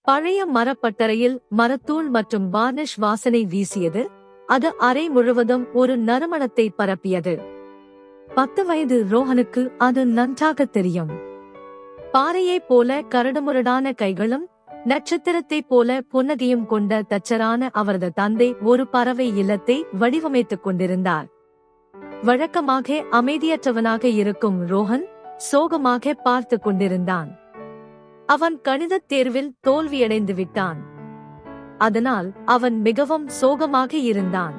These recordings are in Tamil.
பழைய மரப்பட்டறையில் மரத்தூள் மற்றும் வார்னிஷ் வாசனை வீசியது. அது அறை முழுவதும் ஒரு நறுமணத்தை பரப்பியது. 10 வயது ரோஹனுக்கு அது நன்றாகத் தெரியும். பாறையைப் போல கரடுமுரடான கைகளும் நட்சத்திரத்தைப் போல புன்னகையும் கொண்ட தச்சரான அவரது தந்தை ஒரு பறவை இல்லத்தை வடிவமைத்துக் கொண்டிருந்தார். வழக்கமாக அமைதியற்றவனாக இருக்கும் ரோஹன் சோகமாக பார்த்து கொண்டிருந்தான். அவன் கணிதத் தேர்வில் தோல்வியடைந்து விட்டான். அதனால் அவன் மிகவும் சோகமாக இருந்தான்.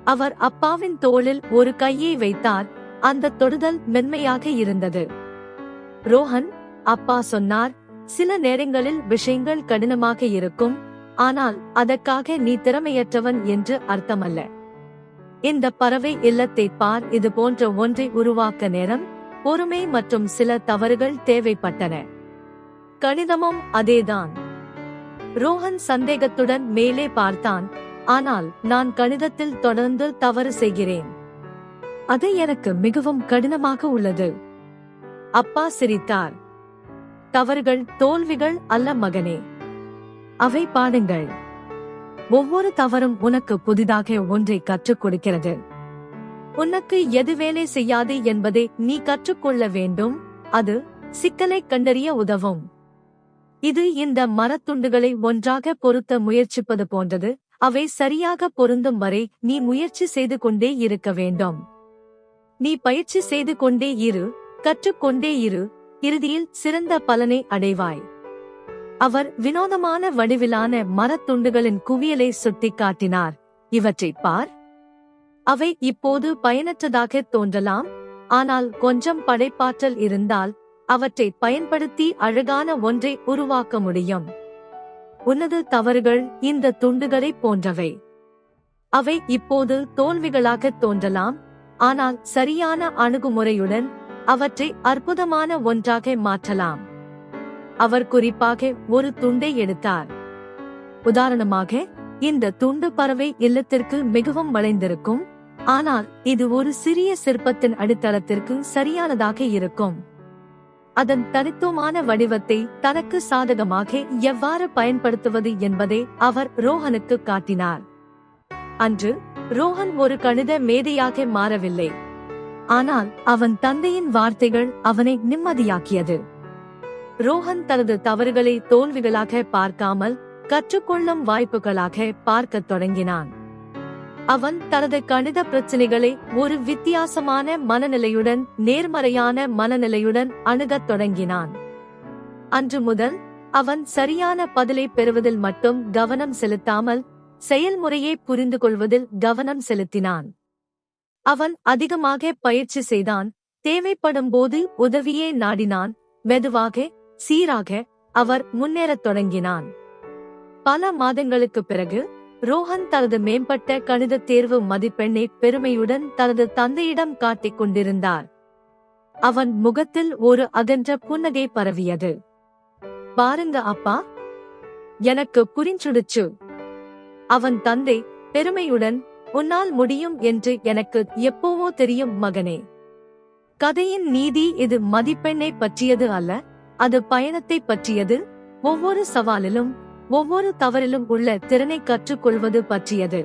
அவர் அப்பாவின் தோளில் ஒரு கையை வைத்தார். அந்த தொடுதல் மென்மையாக இருந்தது. ரோஹன், அப்பா சொன்னார், சில நேரங்களில் விஷயங்கள் கடினமாக இருக்கும், ஆனால் அதற்காக நீ திறமையற்றவன் என்று அர்த்தமல்ல. இந்த பறவை இல்லத்தை பார். இது போன்ற ஒன்றை உருவாக்க நேரம், பொறுமை மற்றும் சில தவறுகள் தேவைப்பட்டன. கணிதமும் அதேதான். ரோஹன் சந்தேகத்துடன் மேலே பார்த்தான். ஆனால் நான் கணிதத்தில் தொடர்ந்து தவறு செய்கிறேன். அது எனக்கு மிகவும் கடினமாக உள்ளது. அப்பா சிரித்தார். தவறுகள் தோல்விகள் அல்ல மகனே, அவை பாடங்கள். ஒவ்வொரு தவறும் உனக்கு புதிதாக ஒன்றை கற்றுக் கொடுக்கிறது. உனக்கு எது வேலை செய்யாது என்பதை நீ கற்றுக்கொள்ள வேண்டும். அது சிக்கலைக் கண்டறிய உதவும். இது இந்த மரத்துண்டுகளை ஒன்றாக பொருத்த முயற்சிப்பது போன்றது. அவை சரியாக பொருந்தும் வரை நீ முயற்சி செய்து கொண்டே இருக்க வேண்டும். நீ பயிற்சி செய்து கொண்டே இரு, கற்றுக்கொண்டே இரு, இறுதியில் சிறந்த பலனை அடைவாய். அவர் வினோதமான வடிவிலான மரத்துண்டுகளின் குவியலை சுட்டிக்காட்டினார். இவற்றைப் பார். அவை இப்போது பயனற்றதாக தோன்றலாம், ஆனால் கொஞ்சம் படைப்பாற்றல் இருந்தால் அவற்றை பயன்படுத்தி அழகான ஒன்றை உருவாக்க முடியும். உனது தவறுகள் இந்த துண்டுகளைப் போன்றவை. அவை இப்போது தோல்விகளாக தோன்றலாம், ஆனால் சரியான அணுகுமுறையுடன் அவற்றை அற்புதமான ஒன்றாக மாற்றலாம். அவர் குறிப்பாக ஒரு துண்டை எடுத்தார். உதாரணமாக, இந்த துண்டு பறவை இல்லத்திற்கு மிகவும் வளைந்திருக்கும், ஆனால் இது ஒரு சிறிய சிற்பத்தின் அடித்தளத்திற்கு சரியானதாக இருக்கும். அதன் தனித்துவமான வடிவத்தை தனக்கு சாதகமாக எவ்வாறு பயன்படுத்துவது என்பதை அவர் ரோஹனுக்கு காட்டினார். அன்று ரோஹன் ஒரு கணித மேதையாக மாறவில்லை, ஆனால் அவன் தந்தையின் வார்த்தைகள் அவனை நிம்மதியாக்கியது. ரோஹன் தனது தவறுகளை தோல்விகளாக பார்க்காமல் கற்றுக்கொள்ளும் வாய்ப்புகளாக பார்க்கத் தொடங்கினான். அவன் தனது கணித பிரச்சினைகளை ஒரு வித்தியாசமான மனநிலையுடன், நேர்மறையான மனநிலையுடன் அணுகத் தொடங்கினான். அன்று முதல் அவன் சரியான பதிலை பெறுவதில் மட்டும் கவனம் செலுத்தாமல் செயல்முறையை புரிந்து கொள்வதில் கவனம் செலுத்தினான். அவன் அதிகமாக பயிற்சி செய்தான், தேவைப்படும் போது உதவியை நாடினான். மெதுவாக, சீராக அவர் முன்னேறத் தொடங்கினான். பல மாதங்களுக்குப் பிறகு ரோஹன் தனது மேம்பட்ட கணித தேர்வு மதிப்பெண்ணை பெருமையுடன் தனது தந்தையிடம் காட்டிக் கொண்டிருந்தார். அவன் முகத்தில் ஒரு அகன்ற புன்னகை பரவியது. பாருங்க அப்பா, எனக்கு புரிஞ்சுடுச்சு. அவன் தந்தை பெருமையுடன், உன்னால் முடியும் என்று எனக்கு எப்போவோ தெரியும் மகனே. கதையின் நீதி இது மதிப்பெண்ணை பற்றியது அல்ல, அது பயணத்தை பற்றியது. ஒவ்வொரு சவாலிலும் ஒவ்வொரு தவறிலும் உள்ள திறனை கற்றுக்கொள்வது பற்றியது.